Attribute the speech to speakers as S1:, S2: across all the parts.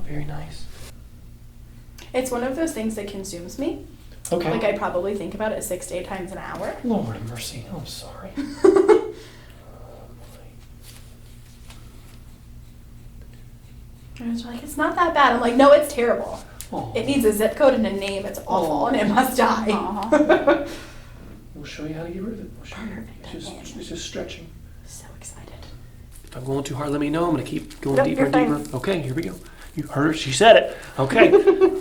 S1: very nice.
S2: It's one of those things that consumes me.
S1: Okay.
S2: Like, I probably think about it 6 to 8 times an hour.
S1: Lord have mercy. I'm sorry.
S2: I was like, it's not that bad. I'm like, no, it's terrible.
S1: Oh.
S2: It needs a zip code and a name. It's awful, and it must die.
S1: We'll show you how to get rid of it. We'll show you.
S2: Perfect.
S1: It's just stretching.
S2: So excited.
S1: If I'm going too hard, let me know. I'm going to keep going
S2: Nope,
S1: deeper and
S2: you're
S1: deeper. Okay, here we go. You heard her. She said it. Okay.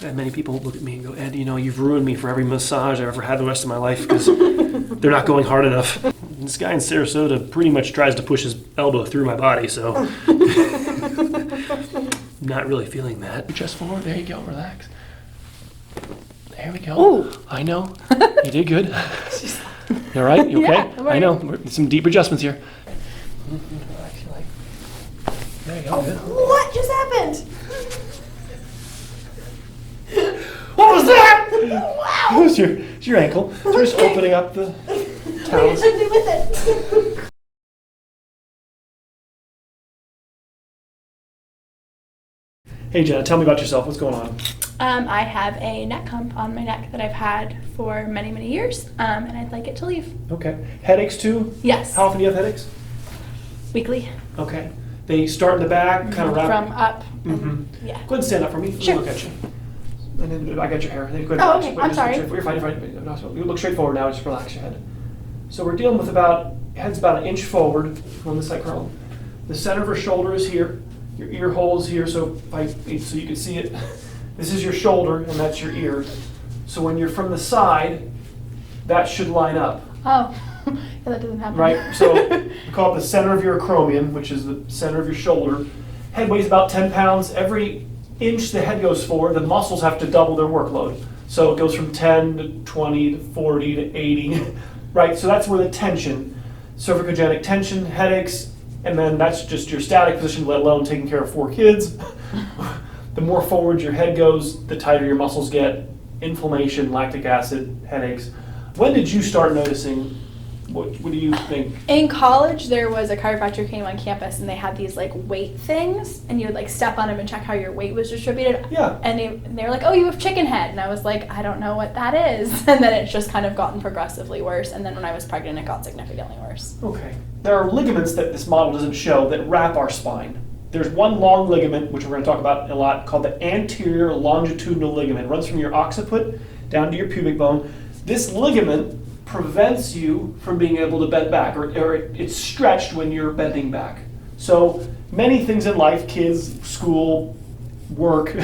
S1: And many people look at me and go, Ed, you know, you've ruined me for every massage I've ever had the rest of my life because they're not going hard enough. This guy in Sarasota pretty much tries to push his elbow through my body, so not really feeling that. Chest forward. There you go. Relax. There we go.
S2: Ooh.
S1: I know. You did good. You all right? You okay?
S2: Yeah, I'm
S1: I know. Some deep adjustments here. There you go. Good.
S2: What just happened?
S1: What was that?
S2: Wow.
S1: It was your ankle. So we're just opening up the towels.
S2: What did you do with it?
S1: Hey Jenna, tell me about yourself. What's going on?
S2: I have a neck hump on my neck that I've had for many, many years, and I'd like it to leave.
S1: Okay. Headaches too?
S2: Yes.
S1: How often do you have headaches?
S2: Weekly.
S1: Okay. They start in the back, kind of wrap.
S2: From up.
S1: Mm-hmm.
S2: Yeah.
S1: Go ahead and stand up for me. Let me
S2: Sure.
S1: look at you. And then I got your hair. Then go ahead
S2: Oh,
S1: and
S2: okay.
S1: relax.
S2: I'm
S1: Just
S2: sorry.
S1: You're fine. You're fine. No, you look straight forward now. Just relax your head. So we're dealing with head's about 1 inch forward on this side curl. The center of her shoulder is here. Your ear hole is here, so so you can see it. This is your shoulder, and that's your ear. So when you're from the side, that should line up.
S2: Oh, yeah, that doesn't happen.
S1: Right, so we call it the center of your acromion, which is the center of your shoulder. Head weighs about 10 pounds. Every inch the head goes forward, the muscles have to double their workload. So it goes from 10 to 20 to 40 to 80, right? So that's where the tension, cervicogenic tension, headaches, and then that's just your static position, let alone taking care of 4 kids. The more forward your head goes, the tighter your muscles get, inflammation, lactic acid, headaches. When did you start noticing, what do you think?
S2: In college, there was a chiropractor came on campus, and they had these like weight things, and you would like step on them and check how your weight was distributed.
S1: Yeah.
S2: And they were like, "Oh, you have chicken head," and I was like, "I don't know what that is." And then it's just kind of gotten progressively worse. And then when I was pregnant, it got significantly worse.
S1: Okay. There are ligaments that this model doesn't show that wrap our spine. There's one long ligament, which we're going to talk about a lot, called the anterior longitudinal ligament. It runs from your occiput down to your pubic bone. This ligament prevents you from being able to bend back, or it's stretched when you're bending back. So many things in life, kids, school, work,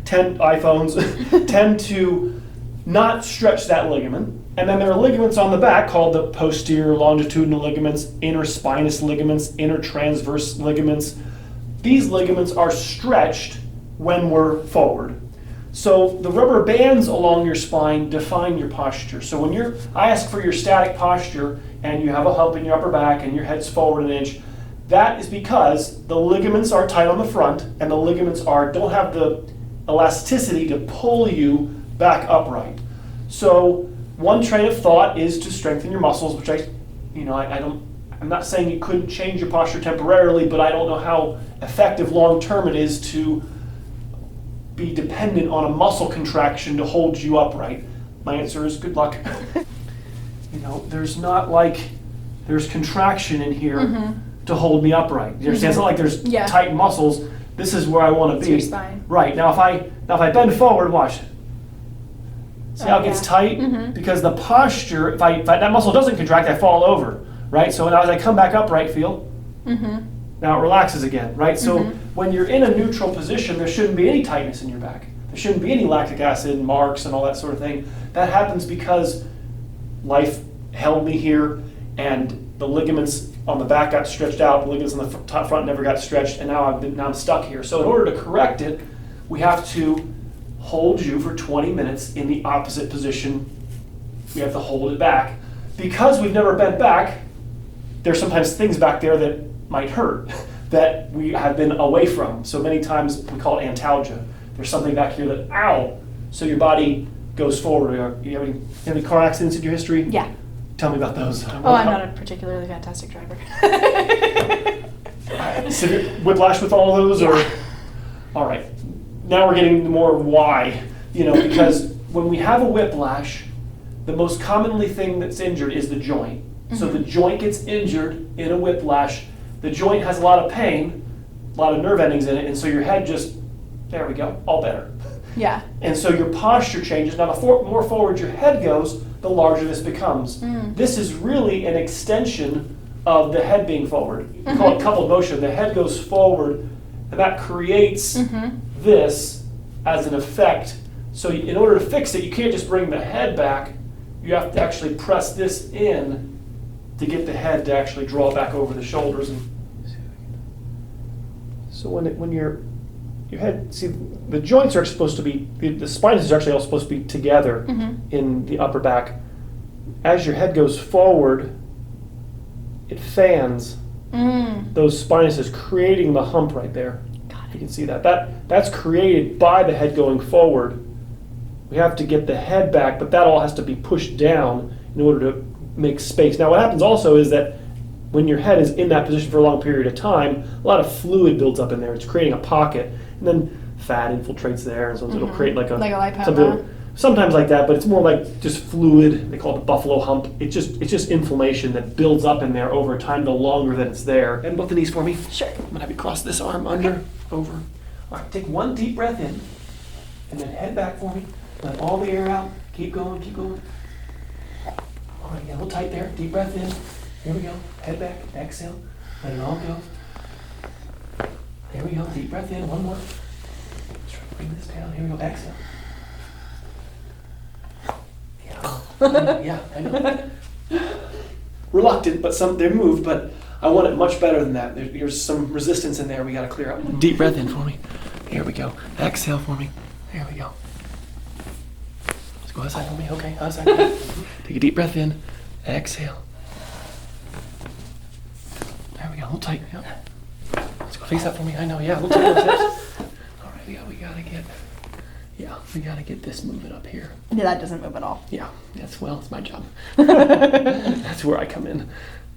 S1: iPhones, tend to not stretch that ligament. And then there are ligaments on the back called the posterior longitudinal ligaments, interspinous ligaments, intertransverse ligaments. These ligaments are stretched when we're forward. So the rubber bands along your spine define your posture. So when I ask for your static posture and you have a hump in your upper back and your head's forward 1 inch, that is because the ligaments are tight on the front and the ligaments don't have the elasticity to pull you back upright. So one train of thought is to strengthen your muscles, which I'm not saying you couldn't change your posture temporarily, but I don't know how effective long term it is to be dependent on a muscle contraction to hold you upright. My answer is good luck. There's contraction in here to hold me upright. You understand? It's not like there's tight muscles. This is where I want to be.
S2: It's your spine.
S1: Right. Now if I bend forward, watch. See how it gets tight?
S2: Mm-hmm.
S1: Because the posture, if that muscle doesn't contract, I fall over. Right? So now as I come back upright, feel. Now it relaxes again, right? So when you're in a neutral position, there shouldn't be any tightness in your back. There shouldn't be any lactic acid marks and all that sort of thing. That happens because life held me here and the ligaments on the back got stretched out, the ligaments on the top front never got stretched, and now I'm stuck here. So in order to correct it, we have to hold you for 20 minutes in the opposite position. We have to hold it back. Because we've never bent back, there's sometimes things back there that might hurt that we have been away from. So many times we call it antalgia. There's something back here that, ow! So your body goes forward. You have any car accidents in your history?
S2: Yeah.
S1: Tell me about those.
S2: Oh, I'm not a particularly fantastic driver.
S1: Severe whiplash with all of those? Or all right. now we're getting more why, because when we have a whiplash, the most commonly thing that's injured is the joint. So the joint gets injured in a whiplash. The joint has a lot of pain, a lot of nerve endings in it, and so your head just, there we go, all better.
S2: Yeah.
S1: And so your posture changes. Now, the more forward your head goes, the larger this becomes. This is really an extension of the head being forward. We call it coupled motion. The head goes forward, and that creates this as an effect. So in order to fix it, you can't just bring the head back. You have to actually press this in to get the head to actually draw back over the shoulders. And so when your head, see, the joints are supposed to be, the spine is actually all supposed to be together in the upper back. As your head goes forward, it fans those spinuses, creating the hump right there. You can see that. That's created by the head going forward. We have to get the head back, but that all has to be pushed down in order to make space. Now, what happens also is that when your head is in that position for a long period of time, a lot of fluid builds up in there. It's creating a pocket, and then fat infiltrates there, and so it'll create like a
S2: lipoma.
S1: Sometimes like that, but it's more like just fluid. They call it the buffalo hump. It's just inflammation that builds up in there over time, the longer that it's there. And both the knees for me.
S2: Sure.
S1: I'm gonna have you cross this arm under, over. All right, take one deep breath in, and then head back for me. Let all the air out. Keep going, keep going. All right, get a little tight there. Deep breath in. Here we go. Head back. Exhale. Let it all go. There we go. Deep breath in. One more. Let's try to bring this down. Here we go. Exhale. Yeah, I know. Reluctant, but they're moved, but I want it much better than that. There's some resistance in there we got to clear up. Deep breath in for me. Here we go. Exhale for me. There we go. Let's go outside for me. Okay, outside. Take a deep breath in. Exhale. There we go. A little tight. Yep. Let's go face up for me. I know. Yeah, a little tight on the hips. All right, we gotta get. Yeah, we gotta get this moving up here.
S2: Yeah, that doesn't move at all.
S1: Yeah, it's my job. That's where I come in.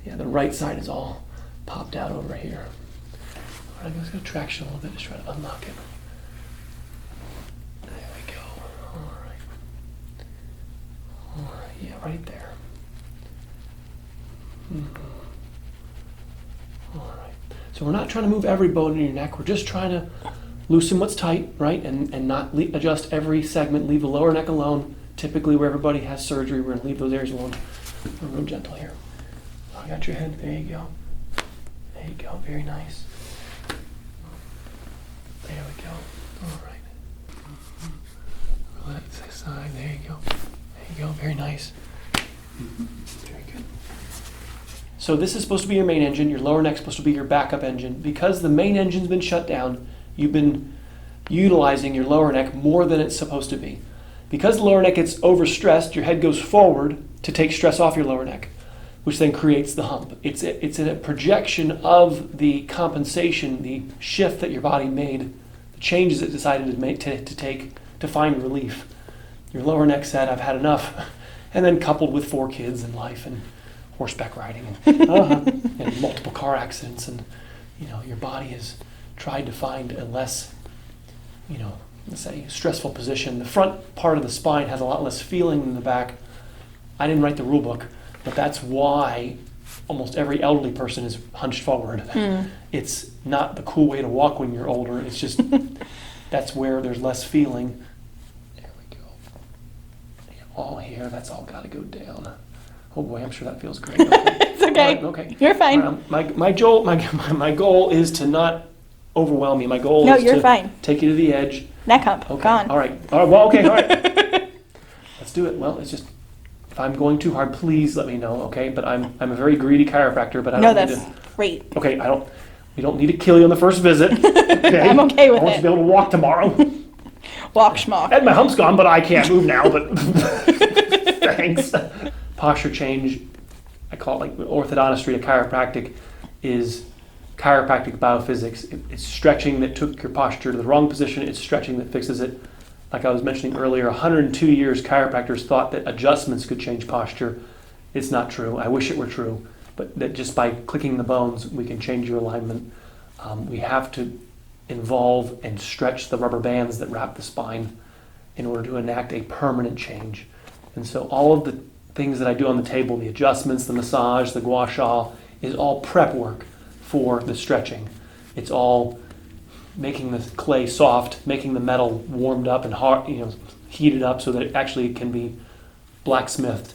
S1: Yeah, the right side is all popped out over here. All right, I'm just gonna traction a little bit, just try to unlock it. There we go. All right. All right, yeah, right there. All right. So we're not trying to move every bone in your neck. We're just trying to loosen what's tight, right? And not adjust every segment. Leave the lower neck alone. Typically where everybody has surgery, we're gonna leave those areas alone. We're real gentle here. I got your head, there you go. There you go, very nice. There we go, all right. Relax this side, there you go. There you go, very nice. Very good. So this is supposed to be your main engine. Your lower neck's supposed to be your backup engine. Because the main engine's been shut down, you've been utilizing your lower neck more than it's supposed to be. Because the lower neck gets overstressed, your head goes forward to take stress off your lower neck, which then creates the hump. It's a projection of the compensation, the shift that your body made, the changes it decided to make to find relief. Your lower neck said, I've had enough. And then coupled with 4 kids and life and horseback riding and multiple car accidents, and your body has tried to find a less, let's say, stressful position. The front part of the spine has a lot less feeling than the back. I didn't write the rule book, but that's why almost every elderly person is hunched forward. It's not the cool way to walk when you're older. It's just, that's where there's less feeling. There we go. All here, that's all got to go down. Oh boy, I'm sure that feels great. Okay.
S2: It's okay.
S1: Right, okay.
S2: You're fine.
S1: My goal is to not overwhelm you. My goal is
S2: you're
S1: to
S2: fine.
S1: Take you to the edge.
S2: Neck hump.
S1: Okay.
S2: Gone.
S1: All right. Well, okay. All right. Let's do it. Well, it's just, if I'm going too hard, please let me know. Okay. But I'm a very greedy chiropractor. But I don't need
S2: that's great.
S1: Okay. We don't need to kill you on the first visit. Okay.
S2: I'm okay with
S1: I want you to be able to walk tomorrow.
S2: Walk schmuck.
S1: And my hump's gone, but I can't move now. But thanks. Posture change, I call it like orthodontistry to chiropractic, is chiropractic biophysics. It's stretching that took your posture to the wrong position. It's stretching that fixes it. Like I was mentioning earlier, 102 years chiropractors thought that adjustments could change posture. It's not true. I wish it were true, but that just by clicking the bones, we can change your alignment. We have to involve and stretch the rubber bands that wrap the spine in order to enact a permanent change. And so all of the things that I do on the table, the adjustments, the massage, the gua sha, is all prep work for the stretching. It's all making the clay soft, making the metal warmed up and hard, heated up so that it actually can be blacksmithed,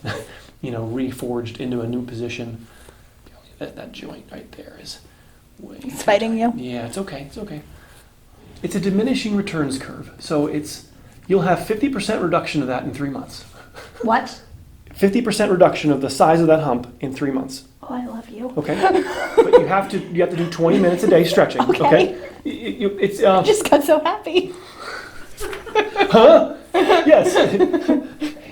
S1: reforged into a new position. That joint right there is way.
S2: It's fighting you?
S1: Yeah, it's okay. It's okay. It's a diminishing returns curve. So you'll have 50% reduction of that in 3 months.
S2: What?
S1: 50% reduction of the size of that hump in 3 months.
S2: Oh, I love you.
S1: Okay, but you have to do 20 minutes a day stretching. Okay. It's
S2: I just got so happy.
S1: Huh? Yes.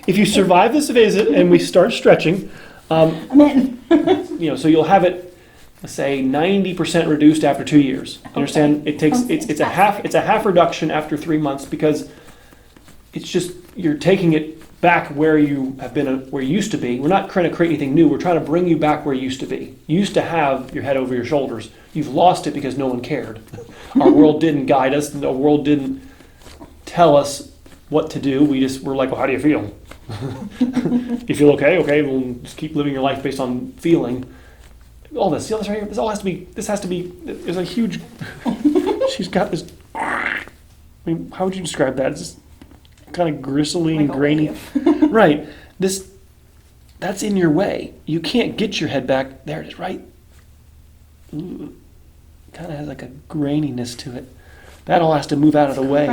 S1: If you survive this visit and we start stretching,
S2: I'm in.
S1: so you'll have it, let's say 90% reduced after 2 years. Understand? It takes it's a half reduction after 3 months because it's just you're taking it back where you have been, where you used to be. We're not trying to create anything new. We're trying to bring you back where you used to be. You used to have your head over your shoulders. You've lost it because no one cared. Our world didn't guide us. The world didn't tell us what to do. We're like, well, how do you feel? You feel okay? Okay, well, just keep living your life based on feeling. All this, see all this right here? This has to be, there's a huge, she's got this, how would you describe that? It's just kind of gristly and grainy. Right. That's in your way. You can't get your head back. There it is, right? Ooh. Kind of has like a graininess to it. That all has to move out of the way.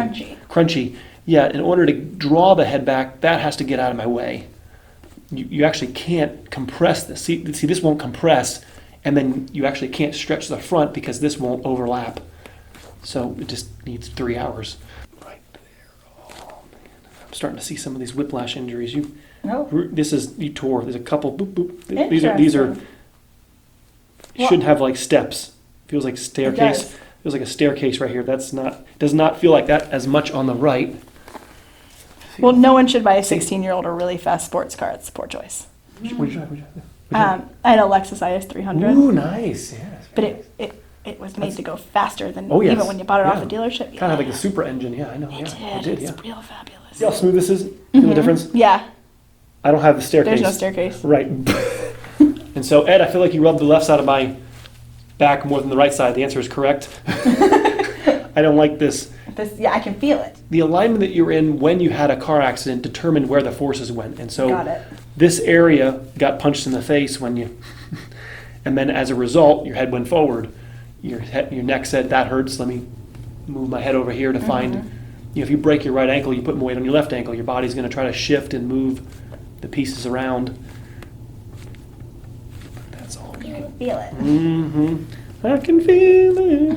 S1: Crunchy. Yeah, in order to draw the head back, that has to get out of my way. You actually can't compress this. See, this won't compress, and then you actually can't stretch the front because this won't overlap. So it just needs 3 hours. Right there. Oh, man. I'm starting to see some of these whiplash injuries. You tore. There's a couple. Boop, boop. These are. You shouldn't have like steps. Feels like staircase. Feels like a staircase right here. Does not feel like that as much on the right.
S2: Well, no one should buy a 16-year-old a really fast sports car. It's a poor choice.
S1: What did you drive?
S2: I had a Lexus IS 300.
S1: Ooh, nice. Yeah.
S2: But it was made to go faster than
S1: yes.
S2: even when you bought it off a dealership.
S1: Kind of like a super engine. Yeah, I know.
S2: It did. It's real fabulous.
S1: See how smooth this is? Feel the difference?
S2: Yeah.
S1: I don't have the staircase.
S2: There's no staircase.
S1: Right. And so, Ed, I feel like you rubbed the left side of my back more than the right side. The answer is correct. I don't like this.
S2: Yeah, I can feel it.
S1: The alignment that you're in when you had a car accident determined where the forces went. And so
S2: Got it.
S1: this area got punched in the face when you, and then as a result, your head went forward. Your neck said, that hurts, let me move my head over here to find, if you break your right ankle, you put more weight on your left ankle. Your body's going to try to shift and move the pieces around. That's all.
S2: You can feel it.
S1: Mm-hmm. I can feel it.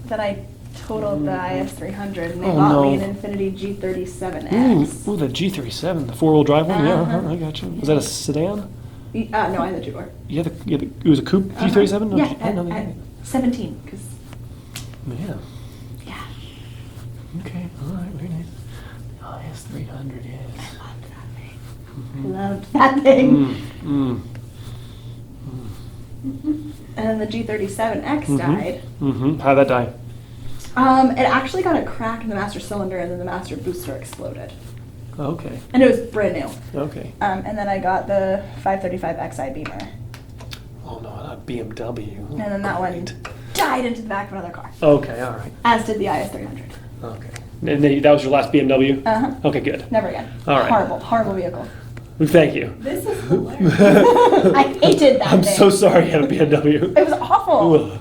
S2: Then I totaled the IS 300 and they bought me an Infiniti G37X.
S1: Ooh, the G37, the four-wheel drive one? Yeah, I got you. Was that a sedan?
S2: No, I had the two-door.
S1: It was a coupe G37? No,
S2: Yeah, at 17. Cause
S1: yeah.
S2: Yeah.
S1: Okay, all right, very nice. The IS 300, yes.
S2: I loved that thing. I loved that thing. And then the G37X died.
S1: How'd that die?
S2: It actually got a crack in the master cylinder and then the master booster exploded.
S1: Okay.
S2: And it was brand new.
S1: Okay.
S2: And then I got the 535 Xi Beamer.
S1: Oh no, not BMW.
S2: And then that one died into the back of another car.
S1: Okay, all right.
S2: As did the IS 300.
S1: Okay. And then that was your last BMW?
S2: Uh-huh.
S1: Okay, good.
S2: Never again.
S1: All right.
S2: Horrible vehicle.
S1: Thank you.
S2: This is hilarious. I hated that
S1: I'm
S2: thing.
S1: so sorry you had a BMW.
S2: It was awful.
S1: Ugh.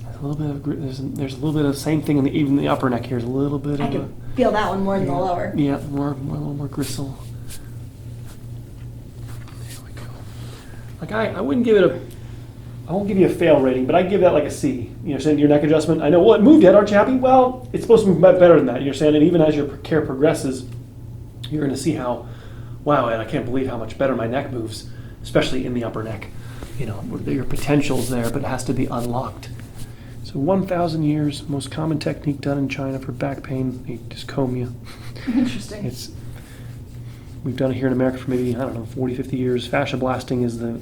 S1: A little bit of there's a little bit of the same thing in even the upper neck here. There's a little bit
S2: I
S1: of
S2: can feel that one more than the lower.
S1: Yeah, a little more gristle. There we go. Like I wouldn't give it I won't give you a fail rating, but I'd give that like a C. You know, saying your neck adjustment. I know, well, it moved yet, aren't you happy? Well, it's supposed to move better than that. You understand? And even as your care progresses, you're going to see how, wow, and I can't believe how much better my neck moves, especially in the upper neck. You know, your potential's there, but it has to be unlocked. So 1,000 years, most common technique done in China for back pain, they just comb you.
S2: Interesting.
S1: We've done it here in America for maybe, 40, 50 years. Fascia blasting is the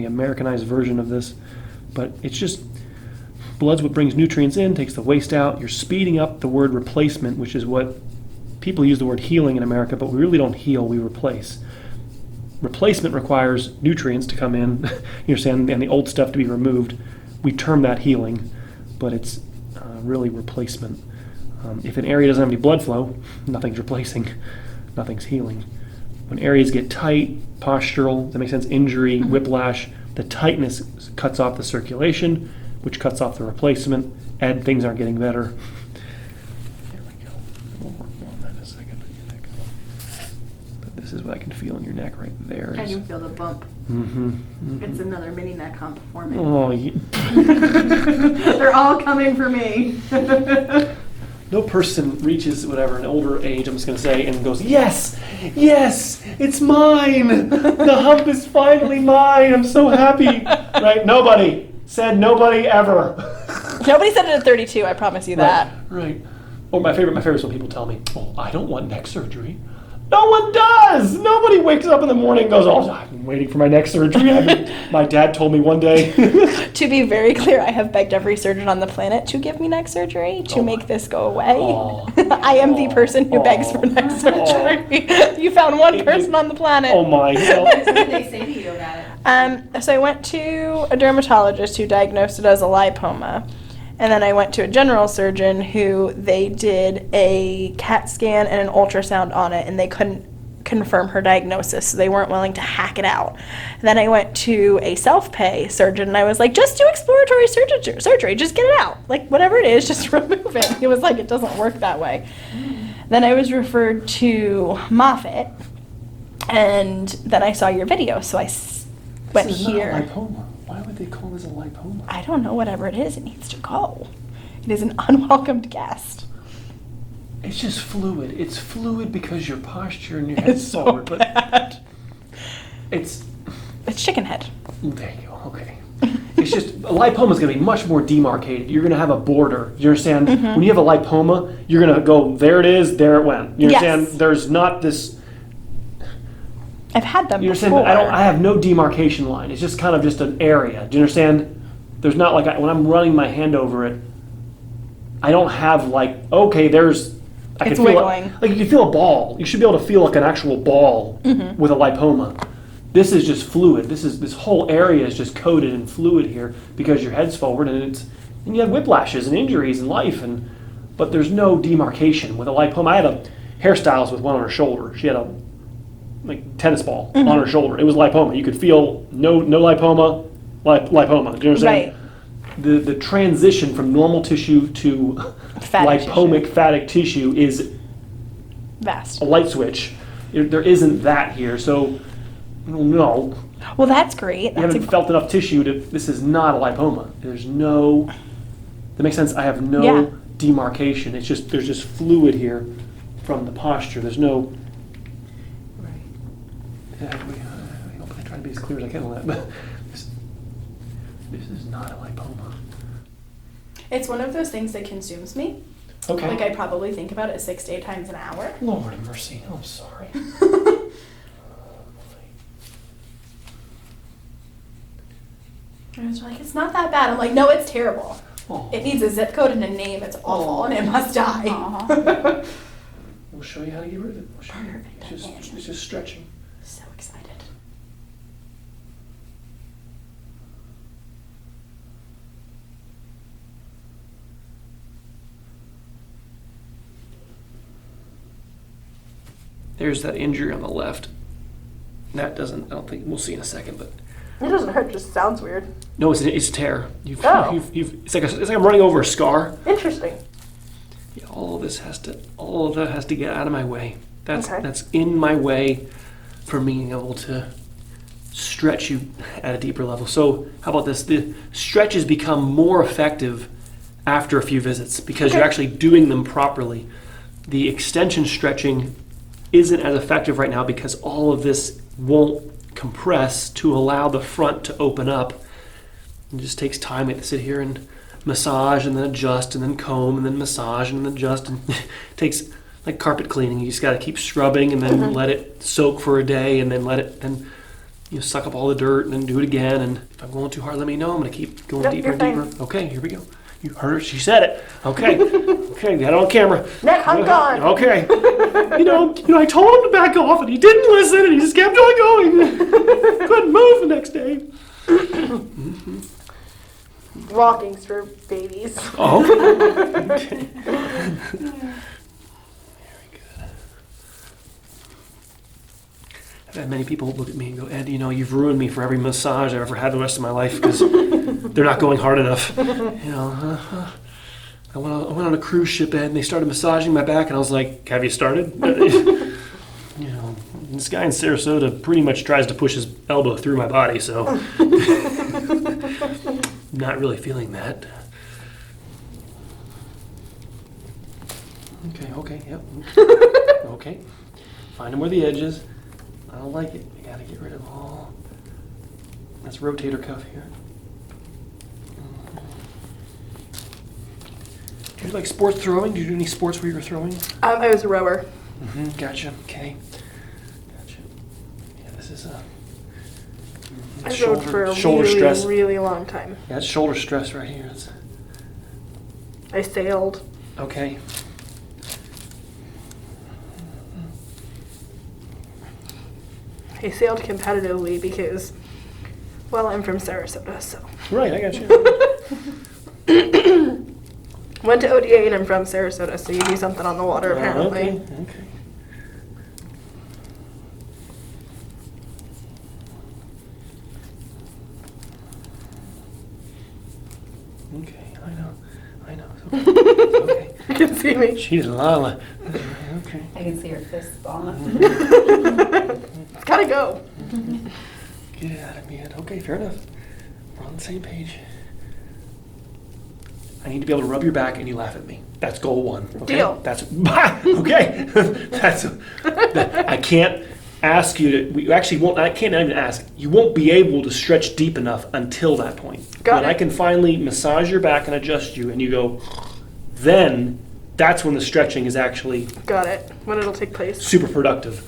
S1: Americanized version of this. But it's just Blood's what brings nutrients in, takes the waste out. You're speeding up the word replacement, which is what people use the word healing in America, but we really don't heal, we replace. Replacement requires nutrients to come in, you understand, and the old stuff to be removed. We term that healing, but it's really replacement. If an area doesn't have any blood flow, nothing's replacing, nothing's healing. When areas get tight, postural, that makes sense, injury, whiplash, the tightness cuts off the circulation, which cuts off the replacement, and things aren't getting better. There we go. We'll work more on that in a second. But this is what I can feel in your neck right there.
S3: I can feel the bump. It's another mini neck hump for me.
S1: Oh, yeah.
S3: They're all coming for me.
S1: No person reaches whatever an older age, I'm just going to say, and goes, yes, yes, it's mine. The hump is finally mine. I'm so happy. Right? Nobody said nobody ever.
S2: Nobody said it at 32, I promise you that.
S1: Right. Or my favorite is when people tell me, oh, I don't want neck surgery. No one does. Nobody wakes up in the morning and goes, oh, I've been waiting for my neck surgery. My dad told me one day.
S2: To be very clear, I have begged every surgeon on the planet to give me neck surgery to make this go away.
S1: Oh.
S2: I am the person who begs for neck surgery. You found one person on the planet.
S1: Oh my.
S3: What did they say to you about it?
S2: So I went to a dermatologist who diagnosed it as a lipoma. And then I went to a general surgeon who they did a CAT scan and an ultrasound on it, and they couldn't confirm her diagnosis, so they weren't willing to hack it out. And then I went to a self-pay surgeon, and I was like, just do exploratory surgery, just get it out. Like, whatever it is, just remove it. He was like, it doesn't work that way. Then I was referred to Moffitt, and then I saw your video, so I went here.
S1: This is not a lipoma. Why would they call this a lipoma?
S2: I don't know, whatever it is, it needs to go. It is an unwelcomed guest.
S1: It's just fluid. It's fluid because your posture and your
S2: It's
S1: head's
S2: so
S1: forward.
S2: bad.
S1: It's
S2: chicken head.
S1: there you go. Okay. It's just a lipoma is going to be much more demarcated. You're going to have a border. You understand? When you have a lipoma, you're going to go there. It is. There it went. You understand?
S2: Yes.
S1: There's not this.
S2: I've had them
S1: You understand?
S2: before.
S1: I have no demarcation line. It's just kind of just an area. Do you understand? There's not like when I'm running my hand over it. I don't have like there's. I
S2: It's
S1: can feel
S2: wiggling.
S1: like you can feel a ball. You should be able to feel like an actual ball with a lipoma. This is just fluid. This whole area is just coated in fluid here because your head's forward and you have whiplashes and injuries in life but there's no demarcation with a lipoma. I had a hairstylist with one on her shoulder. She had a tennis ball on her shoulder. It was lipoma. You could feel no lipoma, lipoma. Do you understand?
S2: Right.
S1: The transition from normal tissue to
S2: Fatty
S1: lipomic
S2: tissue.
S1: fatty tissue is
S2: Vast.
S1: a light switch. There isn't that here, so no.
S2: Well, that's great.
S1: You haven't felt enough tissue this is not a lipoma. That makes sense. I have no demarcation. There's just fluid here from the posture. There's no. I hope I try to be as clear as I can on that, but this is not a lipoma.
S2: It's one of those things that consumes me.
S1: Okay.
S2: Like, I probably think about it 6 to 8 times an hour.
S1: Lord have mercy. I'm sorry.
S2: I was like, it's not that bad. I'm like, no, it's terrible.
S1: Oh.
S2: It needs a zip code and a name. It's awful, and it must die.
S1: We'll show you how to get rid of it. We'll show you. It's just stretching.
S2: So excited.
S1: There's that injury on the left. That doesn't, I don't think, we'll see in a second, but.
S2: It doesn't hurt, it just sounds weird.
S1: No, it's a tear.
S2: Oh.
S1: It's like I'm running over a scar.
S2: Interesting.
S1: Yeah, all of that has to get out of my way.
S2: Okay.
S1: That's in my way for me being able to stretch you at a deeper level. So how about this? The stretches become more effective after a few visits because you're actually doing them properly. The extension stretching isn't as effective right now because all of this won't compress to allow the front to open up. It just takes time. We have to sit here and massage and then adjust and then comb and then massage and then adjust. And it takes like carpet cleaning. You just got to keep scrubbing and then let it soak for a day and then let it suck up all the dirt and then do it again. And if I'm going too hard, let me know. I'm going to keep going deeper and deeper. Okay, here we go. You heard her? She said it. Okay. Okay, we had it on camera.
S2: Neck hung on.
S1: Okay. I told him to back off, and he didn't listen, and he just kept on going. Couldn't move the next day.
S2: Walking's for babies.
S1: Oh, okay. Very good. I've had many people look at me and go, Ed, you've ruined me for every massage I've ever had the rest of my life because they're not going hard enough. I went on a cruise ship, Ed, and they started massaging my back, and I was like, have you started? This guy in Sarasota pretty much tries to push his elbow through my body, so not really feeling that. Okay, yep. Okay. Find them where the edge is. I don't like it. You gotta get rid of all. That's rotator cuff here. Do you like sports throwing? Do you do any sports where you were throwing?
S2: I was a rower.
S1: Gotcha. Okay. Gotcha. Yeah, this is a.
S2: I rode for a
S1: shoulder
S2: really,
S1: stress.
S2: really long time.
S1: Yeah, it's shoulder stress right here.
S2: I sailed.
S1: Okay.
S2: I sailed competitively because, well, I'm from Sarasota, so.
S1: Right, I got you.
S2: Went to ODA and I'm from Sarasota, so you do something on the water apparently.
S1: Okay. Okay, I know. It's okay. Okay.
S2: You can see me.
S1: She's Lala. Okay.
S3: I can see her fist ball.
S2: It's gotta go.
S1: Get it out of me, Ed. Okay, fair enough. We're on the same page. I need to be able to rub your back and you laugh at me. That's goal one. Okay?
S2: Deal.
S1: That's okay. I can't ask you to. We actually won't. I can't even ask. You won't be able to stretch deep enough until that point.
S2: Got
S1: when
S2: it.
S1: I can finally massage your back and adjust you, and you go, then that's when the stretching is actually
S2: Got it. When it'll take place.
S1: super productive.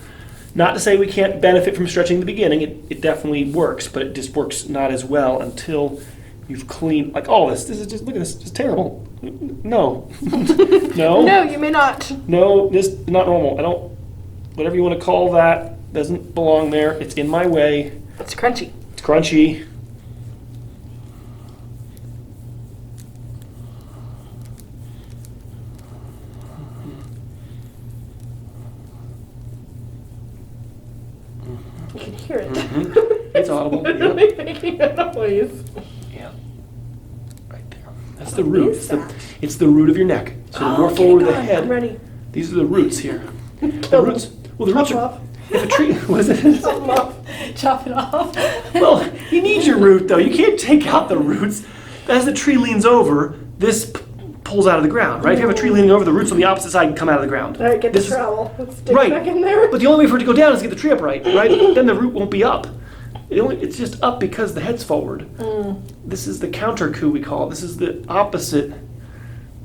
S1: Not to say we can't benefit from stretching in the beginning. It definitely works, but it just works not as well until you've cleaned, like all this. This is just, look at this, it's terrible. No. No.
S2: No, you may not.
S1: No, this is not normal. I don't, whatever you want to call that, doesn't belong there. It's in my way.
S2: It's crunchy.
S1: It's crunchy.
S2: You can hear it.
S1: It's audible. Yep.
S2: Making a noise.
S1: Yeah. Right there. That's the root. It's the root of your neck. So the more
S2: Okay,
S1: forward the
S2: good.
S1: head.
S2: I'm ready.
S1: These are the roots here. The roots. Well, the roots
S2: Chop
S1: are.
S2: off.
S1: If a tree. What is it?
S3: Chop it off.
S1: Well, you need your root though. You can't take out the roots. As the tree leans over, this pulls out of the ground, right? If you have a tree leaning over, the roots on the opposite side can come out of the ground.
S2: All right, get the
S1: This is-
S2: trowel. Let's stick
S1: Right.
S2: it back in there.
S1: But the only way for it to go down is to get the tree upright, right? Then the root won't be up. It's just up because the head's forward. This is the counter coup, we call it. This is the opposite,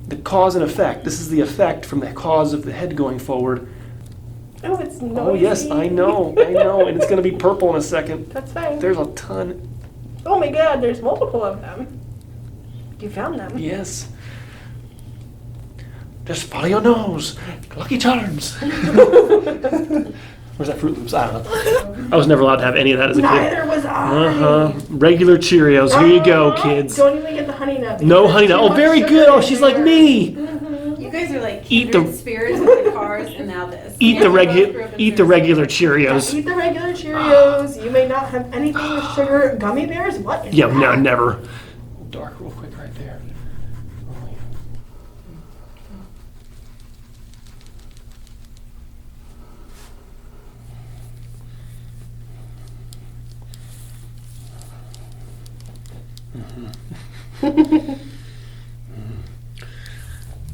S1: the cause and effect. This is the effect from the cause of the head going forward.
S2: Oh, it's noisy.
S1: Oh yes, I know, and it's going to be purple in a second.
S2: That's fine.
S1: There's a ton.
S2: Oh my god, there's multiple of them. You found them.
S1: Yes. Just follow your nose. Lucky Charms. Where's that Fruit Loops? I don't know. I was never allowed to have any of that as a kid.
S2: Neither was I.
S1: Regular Cheerios. Here you go, kids.
S2: Don't even get the honey nut.
S1: No honey nut. Oh, very good. Oh, she's like me.
S3: You guys are like
S1: Eat
S3: kindred
S1: the-
S3: spirits with the cars and now this.
S1: Eat the
S3: And we both grew up in
S1: Eat the
S3: Sarasota.
S1: regular Cheerios.
S2: Eat the regular Cheerios. You may not have anything with sugar. Gummy bears? What is
S1: Yeah,
S2: that?
S1: no, never. Dark real quick right there.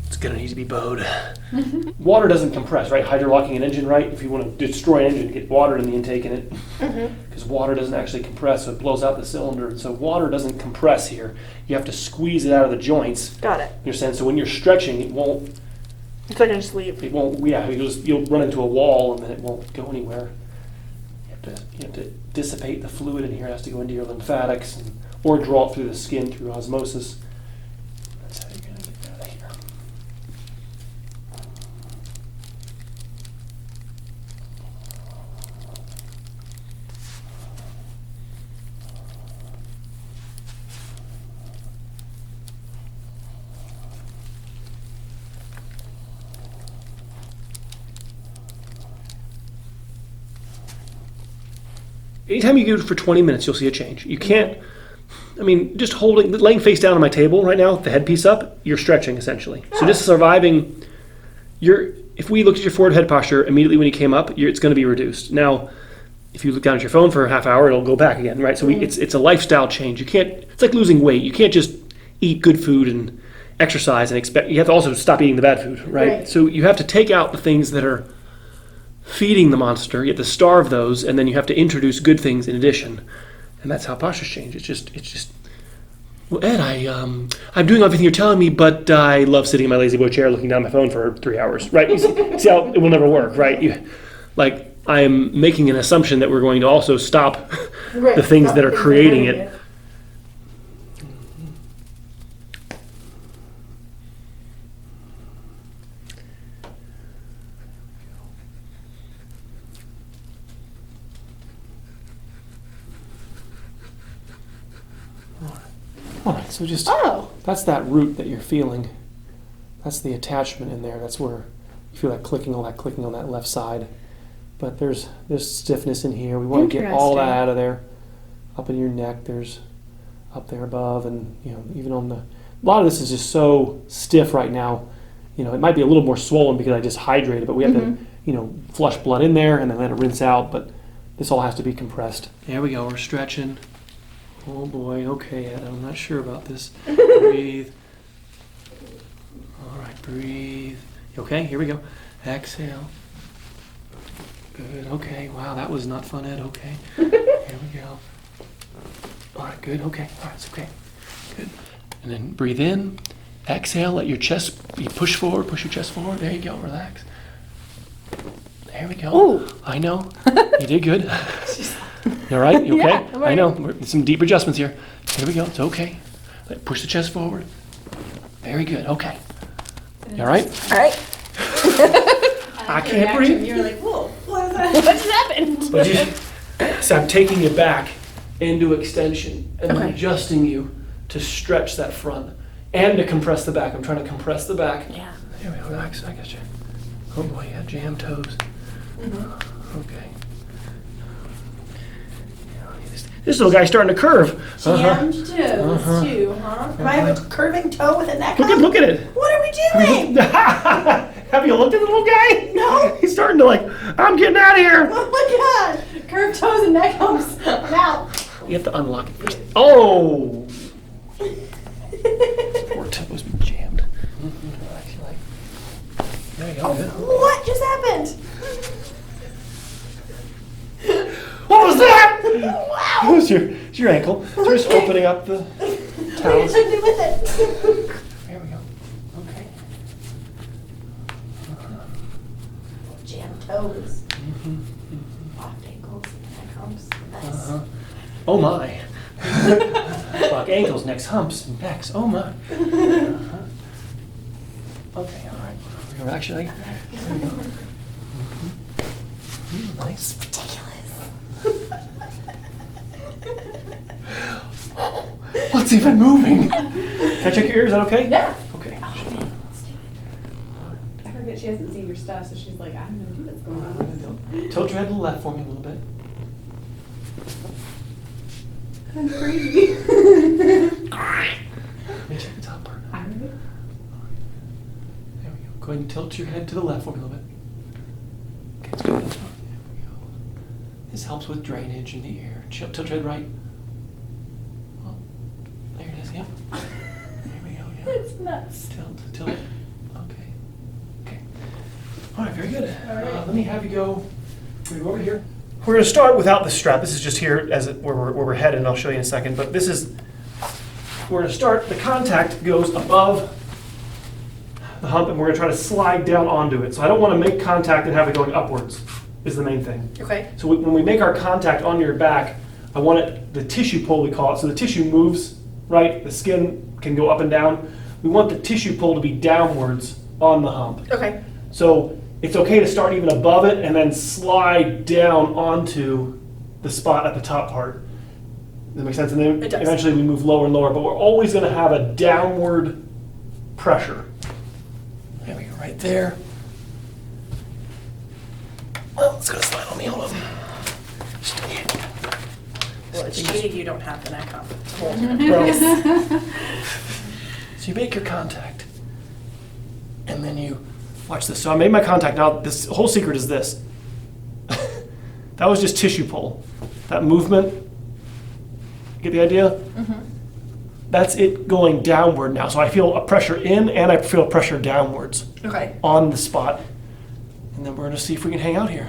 S1: It's gonna need to be bowed. Water doesn't compress, right? Hydrolocking an engine, right? If you want to destroy an engine, get water in the intake in it. Because water doesn't actually compress, so it blows out the cylinder. So water doesn't compress here. You have to squeeze it out of the joints.
S2: Got it.
S1: You're saying so when you're stretching, it won't.
S2: It's like I just leave.
S1: It won't. Yeah, you'll run into a wall and then it won't go anywhere. You have to dissipate the fluid in here. It has to go into your lymphatics or draw it through the skin through osmosis. That's how anytime you do it for 20 minutes, you'll see a change. You can't, I mean, just laying face down on my table right now, with the headpiece up, you're stretching essentially. So just surviving, if we looked at your forward head posture immediately when you came up, it's going to be reduced. Now, if you look down at your phone for a half hour, it'll go back again, right? So it's a lifestyle change. You can't, it's like losing weight. You can't just eat good food and exercise and expect, you have to also stop eating the bad food, right? So you have to take out the things that are feeding the monster, you have to starve those, and then you have to introduce good things in addition. And that's how postures change. It's just, well, Ed, I'm doing everything you're telling me, but I love sitting in my lazy boy chair looking down at my phone for 3 hours, right? You see how it will never work, right? I am making an assumption that we're going to also stop the things that are creating it. All right, so that's that root that you're feeling. That's the attachment in there. That's where you feel that clicking on that left side. But there's stiffness in here. We want to get all that out of there. Up in your neck, there's up there above, and even on a lot of this is just so stiff right now. It might be a little more swollen because I just hydrated, but we have to flush blood in there and then let it rinse out. But this all has to be compressed. There we go. We're stretching. Oh boy, okay, Ed, I'm not sure about this. Breathe. All right, breathe. Okay, here we go. Exhale. Good, okay. Wow, that was not fun, Ed. Okay. Here we go. All right, good, okay. All right, it's okay. Good. And then breathe in. Exhale, let your chest, you push forward, push your chest forward. There you go, relax. There we go.
S2: Ooh.
S1: I know. You did good. You all right? You okay?
S2: Yeah, I'm
S1: I know. Some deep adjustments here. Here we go. It's okay. Push the chest forward. Very good. Okay. You all right?
S2: All right.
S1: I can't breathe.
S3: You're like, whoa, what just happened?
S1: So I'm taking you back into extension and then adjusting you to stretch that front and to compress the back. I'm trying to compress the back.
S3: Yeah.
S1: There we go. Relax. I got you. Oh boy, yeah. Jam toes. Okay. This little guy's starting to curve.
S3: Jammed toes, too, huh? Am I have a curving toe with a neck on?
S1: Look at it.
S3: What are we doing?
S1: Have you looked at the little guy?
S3: No.
S1: He's starting to I'm getting out of here.
S3: Oh my god! Curved toes and neck humps. I'm out.
S1: You have to unlock it first. Oh! Poor toes been jammed. There you go.
S3: What just happened?
S1: What was that?
S3: Wow!
S1: It was your ankle. So we're just opening up the towels.
S3: What are you with it?
S1: There we go. Okay.
S3: Jammed toes. Locked ankles, neck humps. Nice.
S1: Oh my. Lock ankles, necks, humps, and backs. Oh my. Okay, all right. We're actually. There we go. Nice. What's even moving? Can I check your ears? Is that okay?
S3: Yeah.
S1: Okay.
S3: I forget she hasn't seen your stuff, so she's like, I don't know what's going on.
S1: Tilt your head to the left for me a little bit.
S3: I'm crazy.
S1: Let me check the top part. There we go. Go ahead and tilt your head to the left for me a little bit. Okay, let's go. There we go. This helps with drainage in the ear. Tilt your head right. Oh, there it is. Yep. There we go. Yeah.
S3: It's nuts.
S1: Tilt. Okay. All right, very good. Let me have you go over here. We're going to start without the strap. This is just here where we're headed, and I'll show you in a second. But this is, we're going to start, the contact goes above the hump, and we're going to try to slide down onto it. So I don't want to make contact and have it going upwards, is the main thing.
S3: Okay.
S1: So when we make our contact on your back, I want it, the tissue pull we call it, so the tissue moves, right? The skin can go up and down. We want the tissue pull to be downwards on the hump.
S3: Okay.
S1: So it's okay to start even above it and then slide down onto the spot at the top part. Does that make sense? And then
S3: It does.
S1: eventually we move lower and lower, but we're always going to have a downward pressure. There we go, right there. Well, it's going to slide on me. Hold on. Just
S2: Well, it's cheating you don't have the neck hump.
S1: Well, so you make your contact, and then you watch this. So I made my contact. Now, this whole secret is this. That was just tissue pull. That movement, you get the idea?
S2: Mm-hmm.
S1: That's it going downward now. So I feel a pressure in and I feel pressure downwards
S2: Okay.
S1: on the spot. And then we're gonna see if we can hang out here.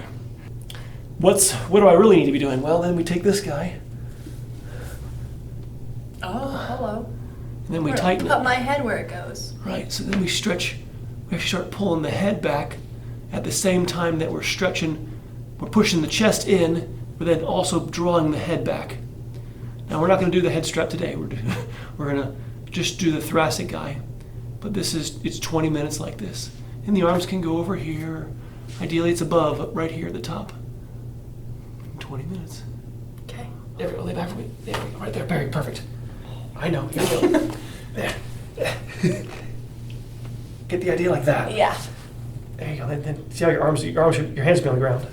S1: What do I really need to be doing? Well, then we take this guy,
S2: Oh, hello.
S1: and then we tighten
S2: Put
S1: it.
S2: my head where it goes.
S1: Right, so then we stretch, we actually start pulling the head back at the same time that we're stretching, we're pushing the chest in, but then also drawing the head back. Now we're not gonna do the head strap today, we're gonna just do the thoracic guy. But it's 20 minutes like this. And the arms can go over here. Ideally it's above, right here at the top. 20 minutes.
S2: Okay.
S1: There we go, lay back for me. There we go, right there, very perfect. I know, here we go. There. Get the idea like that.
S2: Yeah.
S1: There you go. Then see how your hands be on the ground.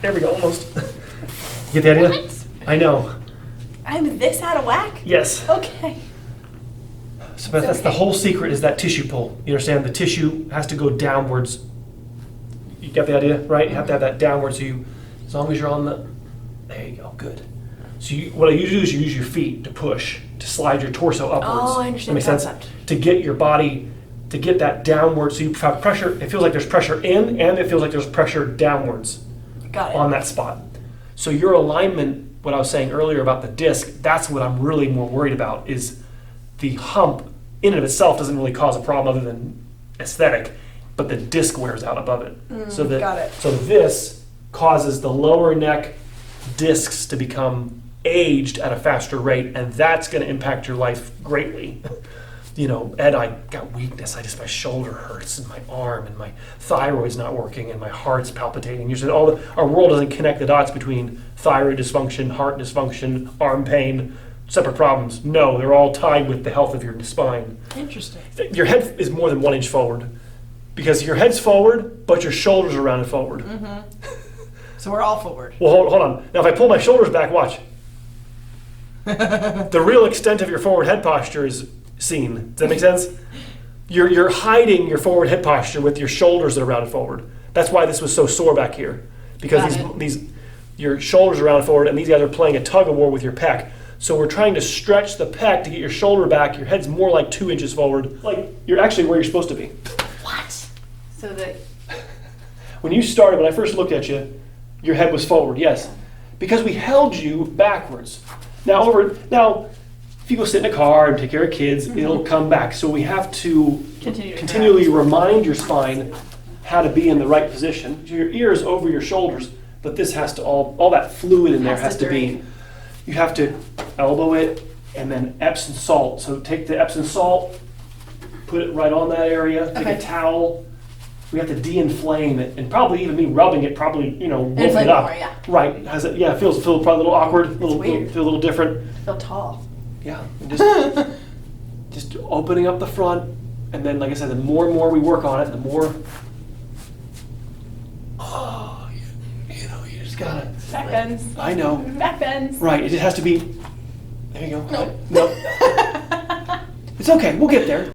S1: There we go, almost. Get the idea?
S2: What?
S1: I know.
S2: I'm this out of whack?
S1: Yes.
S2: Okay.
S1: So but that's the whole secret is that tissue pull. You understand? The tissue has to go downwards. You get the idea, right? You have to have that downwards. So as long as you're on the, there you go, good. So what I usually do is you use your feet to push, to slide your torso upwards.
S2: Oh, I understand
S1: That
S2: the
S1: makes
S2: concept.
S1: sense? To get your body, to get that downward, so you have pressure, it feels like there's pressure in and it feels like there's pressure downwards
S2: Got it.
S1: on that spot. So your alignment, what I was saying earlier about the disc, that's what I'm really more worried about is the hump in and of itself doesn't really cause a problem other than aesthetic, but the disc wears out above it.
S2: got it.
S1: So this causes the lower neck discs to become aged at a faster rate, and that's going to impact your life greatly. You know, Ed, I got weakness. My shoulder hurts, and my arm, and my thyroid's not working, and my heart's palpitating. You said our world doesn't connect the dots between thyroid dysfunction, heart dysfunction, arm pain, separate problems. No, they're all tied with the health of your spine.
S2: Interesting.
S1: Your head is more than 1 inch forward, because your head's forward, but your shoulders are rounded forward.
S2: So we're all forward.
S1: Well, hold on. Now, if I pull my shoulders back, watch. The real extent of your forward head posture is seen. Does that make sense? You're hiding your forward head posture with your shoulders that are rounded forward. That's why this was so sore back here, because these your shoulders are rounded forward, and these guys are playing a tug of war with your pec. So we're trying to stretch the pec to get your shoulder back. Your head's more like 2 inches forward. Like you're actually where you're supposed to be.
S2: What? So that.
S1: When you started, when I first looked at you, your head was forward, yes, because we held you backwards. Now, if you go sit in a car and take care of kids, it'll come back. So we have to continually remind your spine how to be in the right position. Your ears over your shoulders, but this has to all that fluid in there has to be. You have to elbow it and then Epsom salt. So take the Epsom salt, put it right on that area. Take a towel. We have to de-inflame it, and probably even me rubbing it probably, woke it up.
S2: More, yeah.
S1: Right. It feels probably a little awkward,
S2: weird.
S1: feel a little different.
S2: I feel tall.
S1: Yeah. And just opening up the front, and then, like I said, the more and more we work on it, the more. Oh, you just gotta.
S2: Back bends.
S1: I know.
S2: Back bends.
S1: Right. It just has to be. There you go.
S2: Nope.
S1: Nope. It's okay. We'll get there.